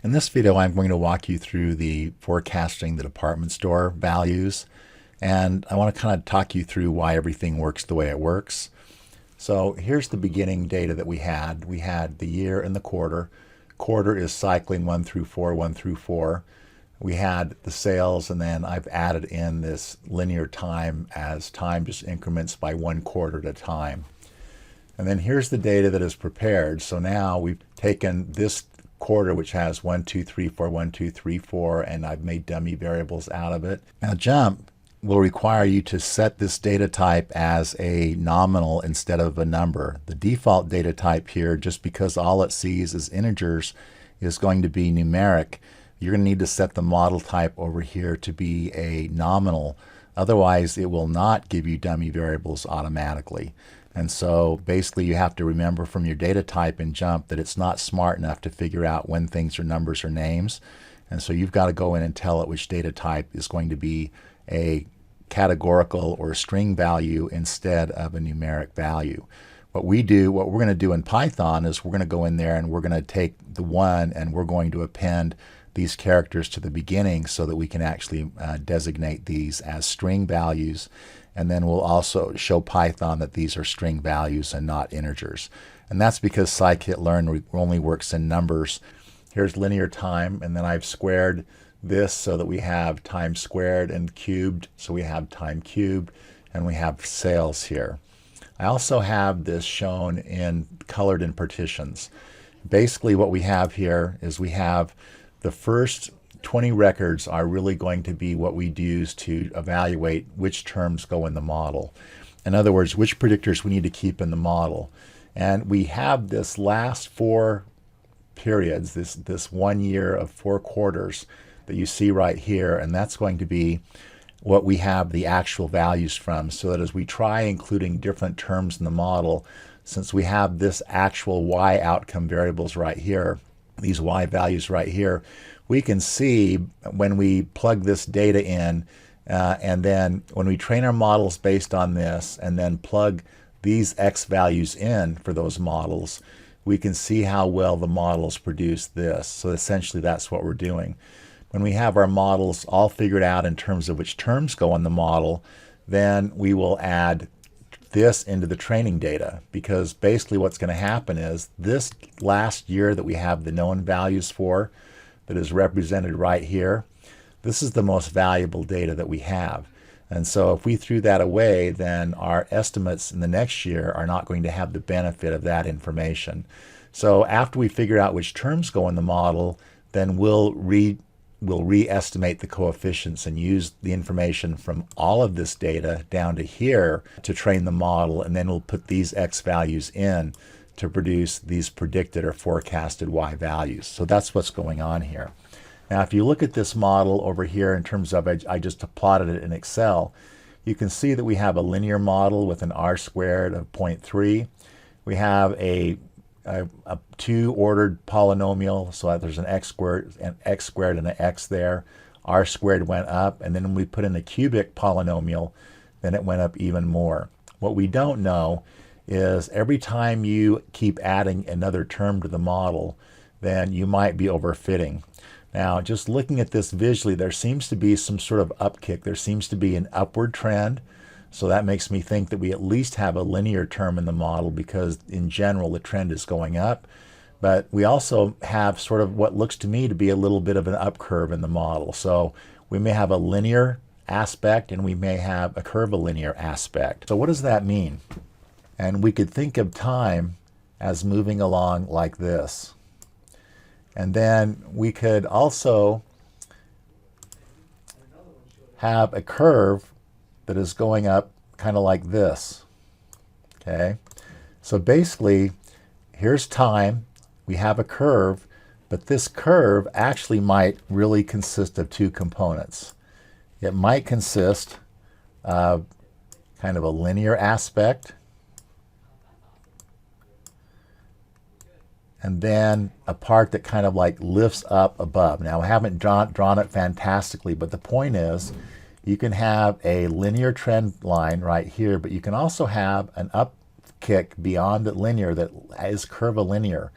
In this video, I'm going to walk you through the forecasting the department store values, and I want to kind of talk you through why everything works the way it works. So here's the beginning data that we had. We had the year and the quarter. Quarter is cycling 1 through 4, 1 through 4. We had the sales, and then I've added in this linear time as time just increments by 1 quarter at a time. And then here's the data that is prepared. So now we've taken this quarter, which has 1, 2, 3, 4, 1, 2, 3, 4, and I've made dummy variables out of it. Now jump will require you to set this data type as a nominal instead of a number. The default data type here, just because all it sees is integers, is going to be numeric. You're going to need to set the model type over here to be a nominal. Otherwise, it will not give you dummy variables automatically. And so basically you have to remember from your data type in JUMP that it's not smart enough to figure out when things are numbers or names. And so you've got to go in and tell it which data type is going to be a categorical or a string value instead of a numeric value. What we're going to do in Python is we're going to go in there and we're going to take the 1 and we're going to append these characters to the beginning so that we can actually designate these as string values. And then we'll also show Python that these are string values and not integers. And that's because scikit-learn only works in numbers. Here's linear time, and then I've squared this so that we have time squared, and cubed, so we have time cubed, and we have sales here. I also have this shown in colored in partitions. Basically what we have here is we have the first 20 records are really going to be what we use to evaluate which terms go in the model. In other words, which predictors we need to keep in the model. And we have this last 4 periods, this 1 year of 4 quarters that you see right here, and that's going to be what we have the actual values from, so that as we try including different terms in the model, since we have this actual y outcome variables right here, these y values right here, we can see when we plug this data in and then when we train our models based on this and then plug these x values in for those models, we can see how well the models produce this. So essentially that's what we're doing. When we have our models all figured out in terms of which terms go in the model, then we will add this into the training data, because basically what's going to happen is this last year that we have the known values for, that is represented right here, this is the most valuable data that we have. And so if we threw that away, then our estimates in the next year are not going to have the benefit of that information. So after we figure out which terms go in the model, then we'll re-estimate the coefficients and use the information from all of this data down to here to train the model, and then we'll put these x values in to produce these predicted or forecasted y values. So that's what's going on here. Now if you look at this model over here in terms of, I just plotted it in Excel, you can see that we have a linear model with an r squared of 0.3. We have a 2-ordered polynomial, so that there's an x squared and an x there. R squared went up, and then when we put in a cubic polynomial, then it went up even more. What we don't know is every time you keep adding another term to the model, then you might be overfitting. Now, just looking at this visually, there seems to be some sort of upkick. There seems to be an upward trend. So that makes me think that we at least have a linear term in the model, because in general the trend is going up. But we also have sort of what looks to me to be a little bit of an up curve in the model. So we may have a linear aspect and we may have a curvilinear aspect. So what does that mean? And we could think of time as moving along like this. And then we could also have a curve that is going up kind of like this. Okay, so basically here's time, we have a curve, but this curve actually might really consist of 2 components. It might consist of kind of a linear aspect, and then a part that kind of like lifts up above. Now I haven't drawn it fantastically, but the point is you can have a linear trend line right here, but you can also have an upkick beyond the linear that is curvilinear.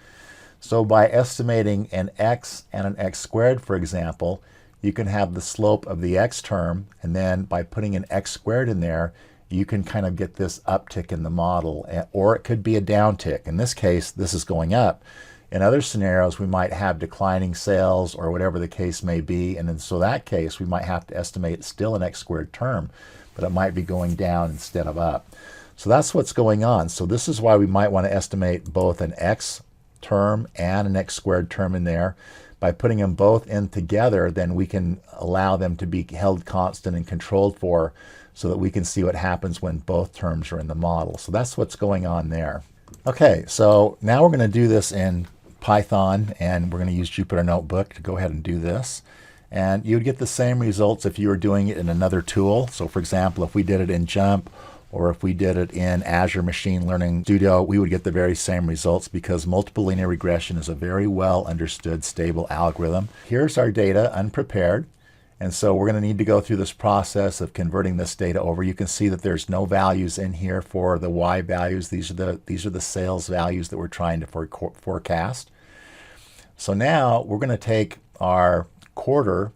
So by estimating an x and an x squared, for example, you can have the slope of the x term, and then by putting an x squared in there, you can kind of get this uptick in the model, or it could be a downtick. In this case, this is going up. In other scenarios, we might have declining sales or whatever the case may be, and in so that case, we might have to estimate still an x squared term, but it might be going down instead of up. So that's what's going on. So this is why we might want to estimate both an x term and an x squared term in there. By putting them both in together, then we can allow them to be held constant and controlled for, so that we can see what happens when both terms are in the model. So that's what's going on there. Okay, so now we're going to do this in Python, and we're going to use Jupyter Notebook to go ahead and do this. And you would get the same results if you were doing it in another tool. So for example, if we did it in JMP, or if we did it in Azure Machine Learning Studio, we would get the very same results, because multiple linear regression is a very well understood stable algorithm. Here's our data unprepared. And so we're going to need to go through this process of converting this data over. You can see that there's no values in here for the Y values. These are the sales values that we're trying to forecast. So now we're going to take our quarter,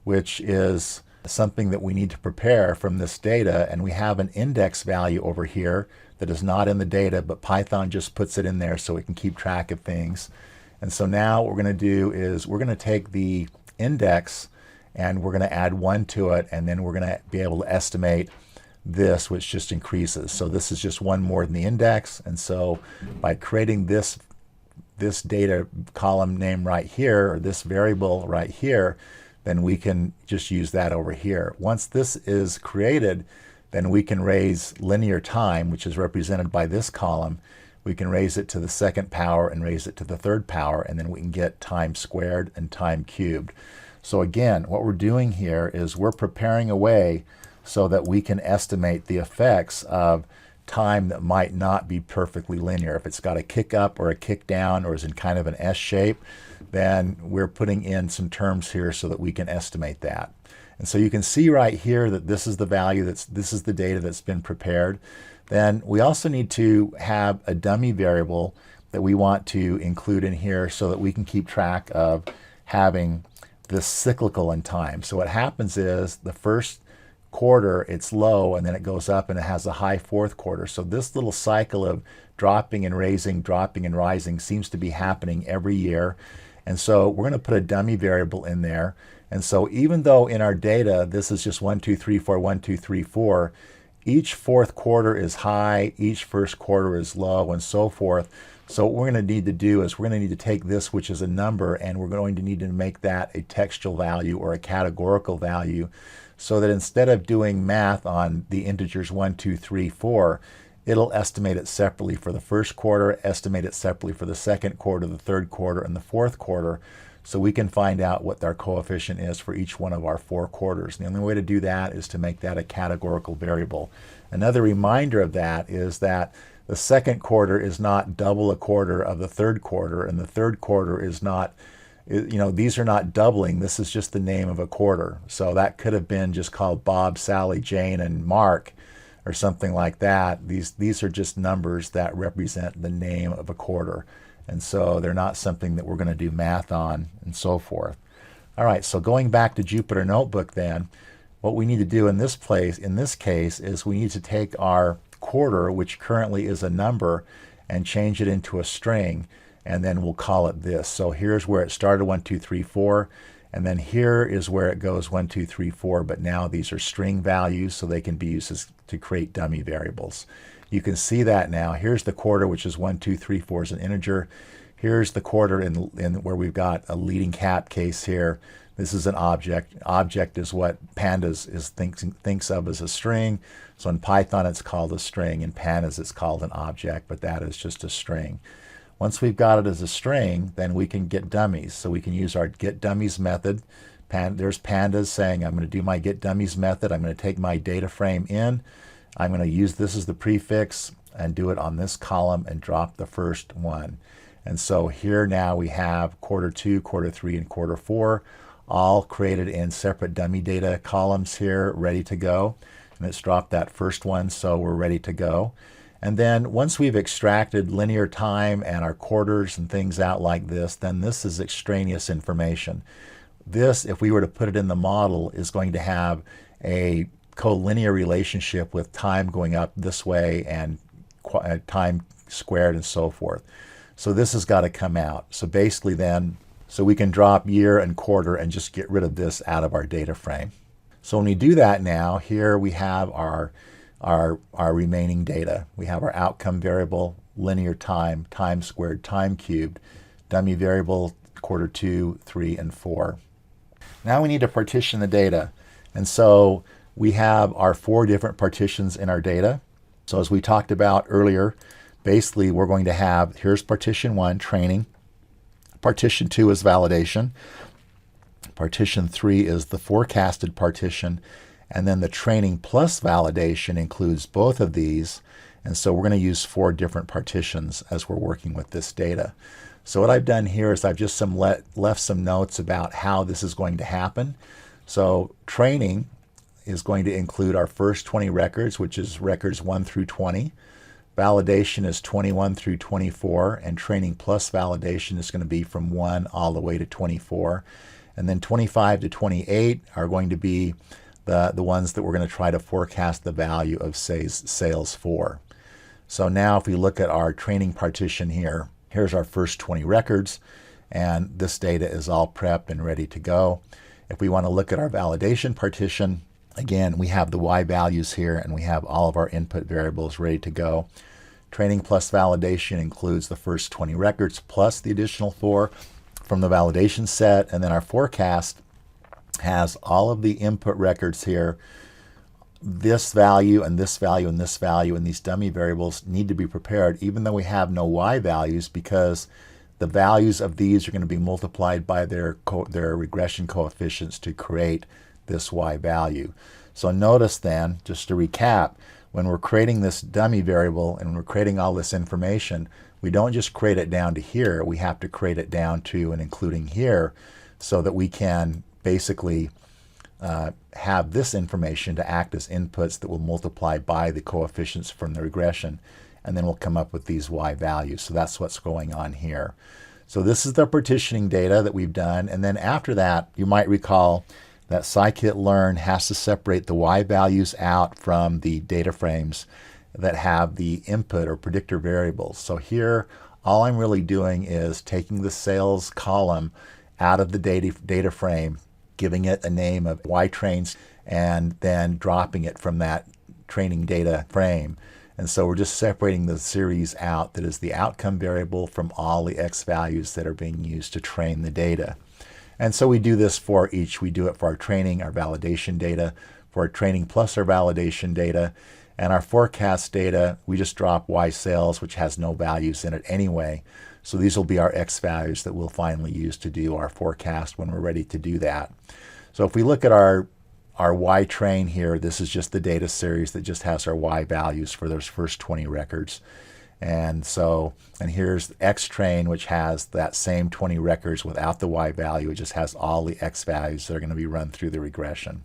which is something that we need to prepare from this data, and we have an index value over here that is not in the data, but Python just puts it in there so it can keep track of things. And so now what we're going to do is we're going to take the index and we're going to add 1 to it, and then we're going to be able to estimate this, which just increases. So this is just 1 more than the index, and so by creating this data column name right here, or this variable right here, then we can just use that over here. Once this is created, then we can raise linear time, which is represented by this column. We can raise it to the 2nd power and raise it to the 3rd power, and then we can get time squared and time cubed. So again, what we're doing here is we're preparing a way so that we can estimate the effects of time that might not be perfectly linear. If it's got a kick up or a kick down, or is in kind of an S shape, then we're putting in some terms here so that we can estimate that. And so you can see right here that this is the value, this is the data that's been prepared. Then we also need to have a dummy variable that we want to include in here so that we can keep track of having this cyclical in time. So what happens is the first quarter it's low, and then it goes up and it has a high 4th quarter. So this little cycle of dropping and raising, dropping and rising seems to be happening every year. And so we're going to put a dummy variable in there. And so even though in our data this is just 1, 2, 3, 4, 1, 2, 3, 4, each 4th quarter is high, each 1st quarter is low, and so forth. So what we're going to need to do is we're going to need to take this, which is a number, and we're going to need to make that a textual value or a categorical value, so that instead of doing math on the integers 1, 2, 3, 4, it'll estimate it separately for the 1st quarter, estimate it separately for the 2nd quarter, the 3rd quarter, and the 4th quarter, so we can find out what our coefficient is for each one of our 4 quarters. And the only way to do that is to make that a categorical variable. Another reminder of that is that the 2nd quarter is not double a quarter of the 3rd quarter, and the 3rd quarter is not, these are not doubling. This is just the name of a quarter. So that could have been just called Bob, Sally, Jane, and Mark, or something like that. These are just numbers that represent the name of a quarter. And so they're not something that we're going to do math on, and so forth. All right, so going back to Jupyter Notebook then, what we need to do in this case, is we need to take our quarter, which currently is a number, and change it into a string, and then we'll call it this. So here's where it started, 1, 2, 3, 4, and then here is where it goes 1, 2, 3, 4, but now these are string values, so they can be used to create dummy variables. You can see that now. Here's the quarter, which is 1, 2, 3, 4 is an integer. Here's the quarter in where we've got a leading cap case here. This is an object. Object is what Pandas thinks of as a string. So in Python it's called a string. In Pandas it's called an object, but that is just a string. Once we've got it as a string, then we can get dummies. So we can use our get dummies method. There's Pandas saying, I'm going to do my get dummies method. I'm going to take my data frame in. I'm going to use this as the prefix and do it on this column and drop the first one. And so here now we have quarter 2, quarter 3, and quarter 4 all created in separate dummy data columns here, ready to go. And it's dropped that first one, so we're ready to go. And then once we've extracted linear time and our quarters and things out like this, then this is extraneous information. This, if we were to put it in the model, is going to have a collinear relationship with time going up this way and time squared and so forth. So this has got to come out. So basically then, so we can drop year and quarter and just get rid of this out of our data frame. So when we do that now, here we have our remaining data. We have our outcome variable, linear time, time squared, time cubed, dummy variable, quarter 2, 3, and 4. Now we need to partition the data. And so we have our 4 different partitions in our data. So as we talked about earlier, basically we're going to have, here's partition 1, training. Partition 2 is validation. Partition 3 is the forecasted partition. And then the training plus validation includes both of these. And so we're going to use 4 different partitions as we're working with this data. So what I've done here is I've just left some notes about how this is going to happen. So training is going to include our first 20 records, which is records 1 through 20. Validation is 21 through 24, and training plus validation is going to be from 1 all the way to 24. And then 25 to 28 are going to be the ones that we're going to try to forecast the value of sales for. So now if we look at our training partition here, here's our first 20 records, and this data is all prepped and ready to go. If we want to look at our validation partition, again, we have the Y values here, and we have all of our input variables ready to go. Training plus validation includes the first 20 records plus the additional 4 from the validation set, and then our forecast has all of the input records here. This value and this value and this value and these dummy variables need to be prepared even though we have no Y values, because the values of these are going to be multiplied by their regression coefficients to create this Y value. So notice then, just to recap, when we're creating this dummy variable and we're creating all this information, we don't just create it down to here, we have to create it down to and including here so that we can basically have this information to act as inputs that will multiply by the coefficients from the regression, and then we'll come up with these Y values. So that's what's going on here. So this is the partitioning data that we've done, and then after that, you might recall that scikit-learn has to separate the Y values out from the data frames that have the input or predictor variables. So here, all I'm really doing is taking the sales column out of the data frame, giving it a name of Y trains, and then dropping it from that training data frame. And so we're just separating the series out that is the outcome variable from all the X values that are being used to train the data. And so we do this for each. We do it for our training, our validation data, for our training plus our validation data, and our forecast data, we just drop Y sales, which has no values in it anyway. So these will be our X values that we'll finally use to do our forecast when we're ready to do that. So if we look at our Y train here, this is just the data series that just has our Y values for those first 20 records. And here's X train, which has that same 20 records without the Y value. It just has all the X values that are going to be run through the regression.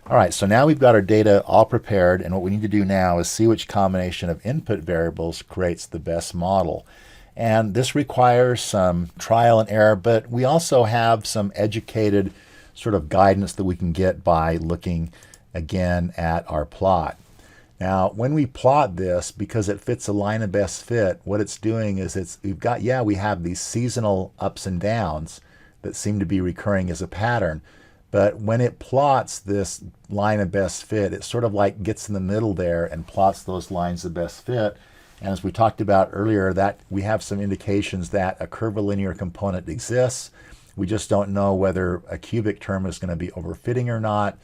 All right, so now we've got our data all prepared, and what we need to do now is see which combination of input variables creates the best model. And this requires some trial and error, but we also have some educated sort of guidance that we can get by looking again at our plot. Now, when we plot this, because it fits a line of best fit, what it's doing is we have these seasonal ups and downs that seem to be recurring as a pattern. But when it plots this line of best fit, it sort of like gets in the middle there and plots those lines of best fit. And as we talked about earlier, that we have some indications that a curvilinear component exists. We just don't know whether a cubic term is going to be overfitting or not,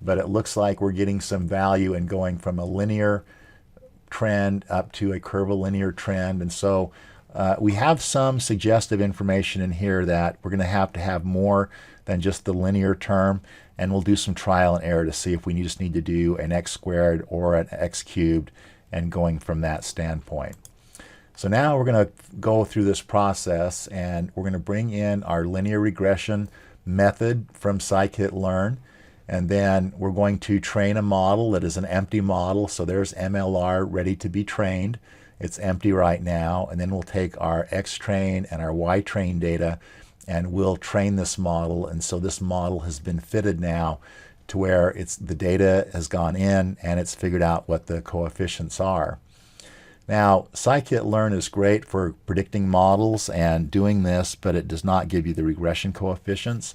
but it looks like we're getting some value in going from a linear trend up to a curvilinear trend. And so we have some suggestive information in here that we're going to have more than just the linear term, and we'll do some trial and error to see if we just need to do an x squared or an x cubed, and going from that standpoint. So now we're going to go through this process, and we're going to bring in our linear regression method from scikit-learn, And then we're going to train a model that is an empty model. So there's MLR ready to be trained. It's empty right now. And then we'll take our X-train and our Y-train data and we'll train this model. And so this model has been fitted now to where the data has gone in and it's figured out what the coefficients are. Now, scikit-learn is great for predicting models and doing this, but it does not give you the regression coefficients.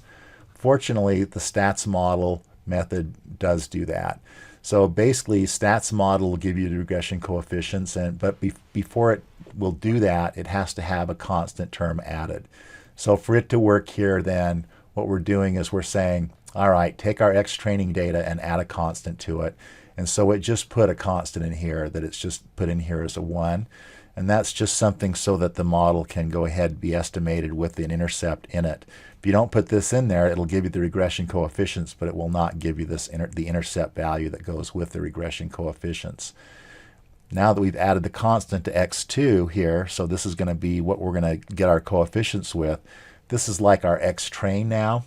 Fortunately, the stats model method does do that. So basically, stats model will give you the regression coefficients, but before it will do that, it has to have a constant term added. So for it to work here, then what we're doing is we're saying, all right, take our X training data and add a constant to it. And so it just put a constant in here that it's just put in here as a 1. And that's just something so that the model can go ahead and be estimated with an intercept in it. If you don't put this in there, it'll give you the regression coefficients, but it will not give you the intercept value that goes with the regression coefficients. Now that we've added the constant to x2 here, so this is going to be what we're going to get our coefficients with. This is like our X train now.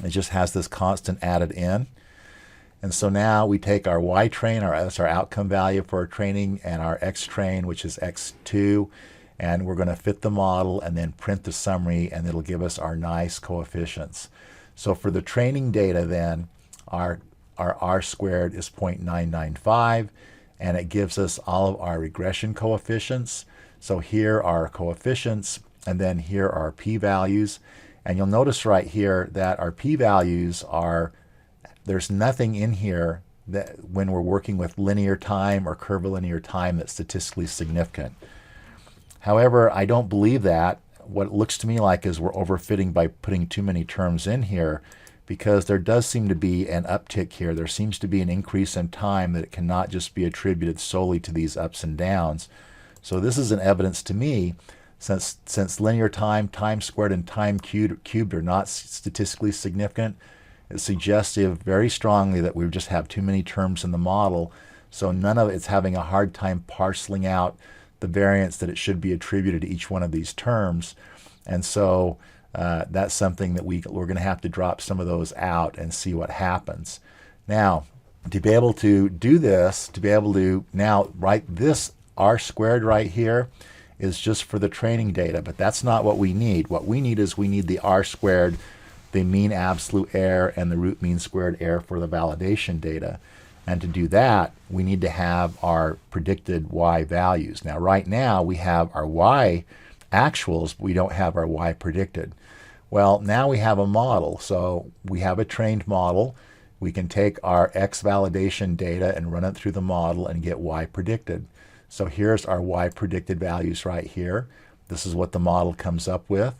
It just has this constant added in. And so now we take our Y train, that's our outcome value for our training, and our X train, which is x2, and we're going to fit the model and then print the summary, and it'll give us our nice coefficients. So for the training data then, our R squared is 0.995, and it gives us all of our regression coefficients. So here are our coefficients, and then here are our p-values. And you'll notice right here that our p-values there's nothing in here that when we're working with linear time or curvilinear time that's statistically significant. However, I don't believe that. What it looks to me like is we're overfitting by putting too many terms in here, because there does seem to be an uptick here. There seems to be an increase in time that it cannot just be attributed solely to these ups and downs. So this is an evidence to me, since linear time, time squared, and time cubed are not statistically significant, it's suggestive very strongly that we just have too many terms in the model, so none of it's having a hard time parceling out the variance that it should be attributed to each one of these terms. And so that's something that we're going to have to drop some of those out and see what happens. Now, to be able to do this, to be able to now write this R squared right here is just for the training data, but that's not what we need. What we need is we need the R squared, the mean absolute error, and the root mean squared error for the validation data. And to do that, we need to have our predicted Y values. Now, right now, we have our Y actuals, but we don't have our Y predicted. Well, now we have a model. So we have a trained model. We can take our X validation data and run it through the model and get Y predicted. So here's our Y predicted values right here. This is what the model comes up with.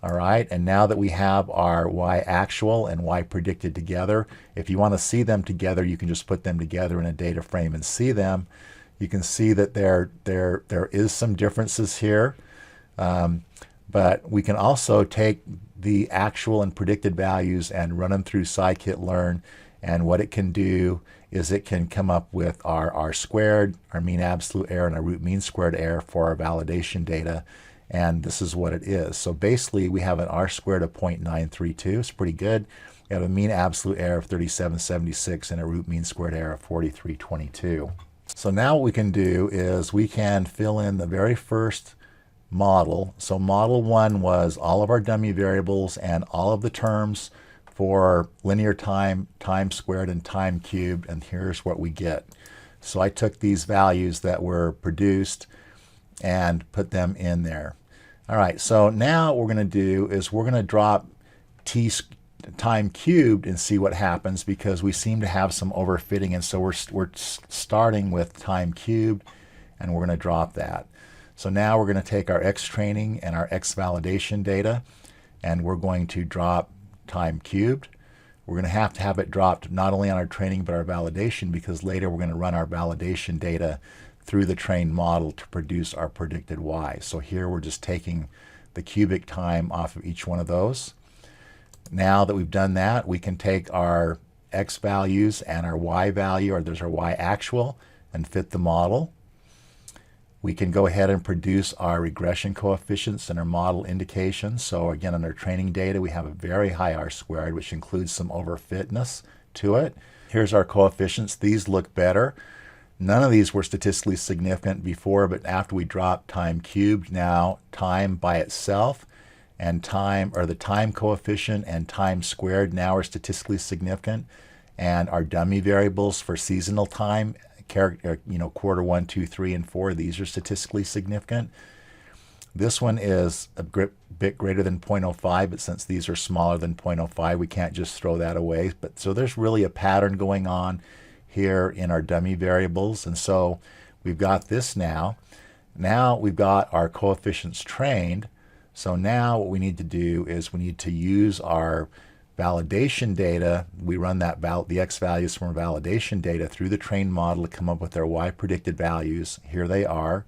All right, and now that we have our Y actual and Y predicted together, if you want to see them together, you can just put them together in a data frame and see them. You can see that there is some differences here, but we can also take the actual and predicted values and run them through scikit-learn, and what it can do is it can come up with our R squared, our mean absolute error, and our root mean squared error for our validation data. And this is what it is. So basically, we have an R squared of 0.932. It's pretty good. We have a mean absolute error of 3776 and a root mean squared error of 4322. So now what we can do is we can fill in the very first model. So model 1 was all of our dummy variables and all of the terms for linear time, time squared, and time cubed. And here's what we get. So I took these values that were produced and put them in there. All right, so now what we're going to do is we're going to drop time cubed and see what happens, because we seem to have some overfitting, and so we're starting with time cubed, and we're going to drop that. So now we're going to take our X training and our X validation data, and we're going to drop time cubed. We're going to have it dropped not only on our training but our validation, because later we're going to run our validation data through the trained model to produce our predicted Y. So here we're just taking the cubic time off of each one of those. Now that we've done that, we can take our X values and our Y value, or there's our Y actual, and fit the model. We can go ahead and produce our regression coefficients and our model indications. So again, on our training data, we have a very high R squared, which includes some overfitness to it. Here's our coefficients. These look better. None of these were statistically significant before, but after we dropped time cubed, now time by itself and time, or the time coefficient and time squared, now are statistically significant. And our dummy variables for seasonal time, quarter 1, 2, 3, and 4, these are statistically significant. This one is a bit greater than 0.05, but since these are smaller than 0.05, we can't just throw that away. But so there's really a pattern going on here in our dummy variables. And so we've got this now. Now we've got our coefficients trained. So now what we need to do is we need to use our validation data. We run the x values from our validation data through the trained model to come up with our y predicted values. Here they are.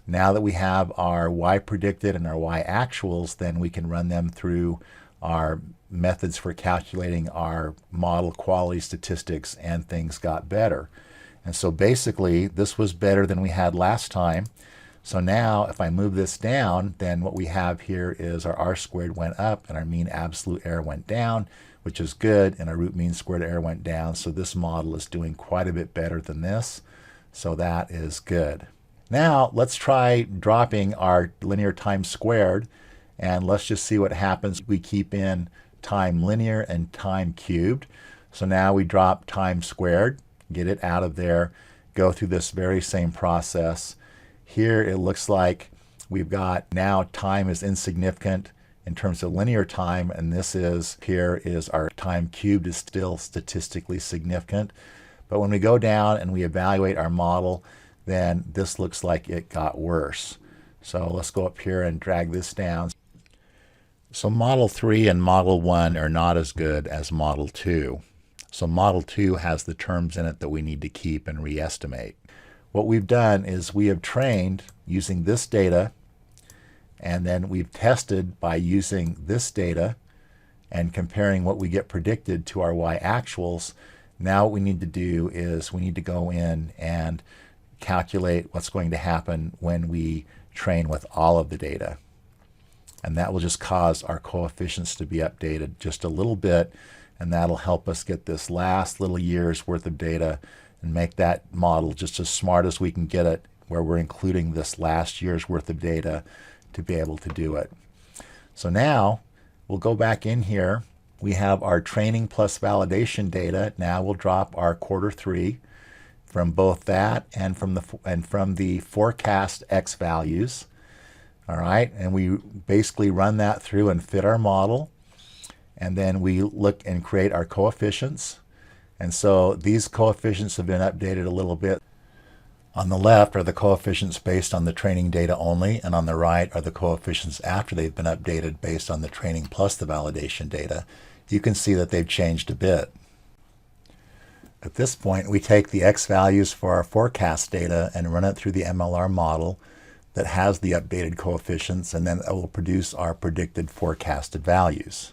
Now that we have our y predicted and our y actuals, then we can run them through our methods for calculating our model quality statistics, and things got better. And so basically this was better than we had last time. So now if I move this down, then what we have here is our r squared went up and our mean absolute error went down, which is good, and our root mean squared error went down. So this model is doing quite a bit better than this. So that is good. Now let's try dropping our linear time squared, and let's just see what happens. We keep in time linear and time cubed. So now we drop time squared, get it out of there, go through this very same process. Here it looks like we've got now time is insignificant in terms of linear time, and this is, here is our time cubed is still statistically significant. But when we go down and we evaluate our model, then this looks like it got worse. So let's go up here and drag this down. So Model 3 and Model 1 are not as good as Model 2. So Model 2 has the terms in it that we need to keep and re-estimate. What we've done is we have trained using this data, and then we've tested by using this data and comparing what we get predicted to our y actuals. Now what we need to do is we need to go in and calculate what's going to happen when we train with all of the data. And that will just cause our coefficients to be updated just a little bit, and that'll help us get this last little year's worth of data and make that model just as smart as we can get it, where we're including this last year's worth of data to be able to do it. So now we'll go back in here. We have our training plus validation data. Now we'll drop our quarter 3 from both that and from the forecast x values. All right, and we basically run that through and fit our model, and then we look and create our coefficients. And so these coefficients have been updated a little bit. On the left are the coefficients based on the training data only, and on the right are the coefficients after they've been updated based on the training plus the validation data. You can see that they've changed a bit. At this point, we take the x values for our forecast data and run it through the MLR model that has the updated coefficients, and then it will produce our predicted forecasted values.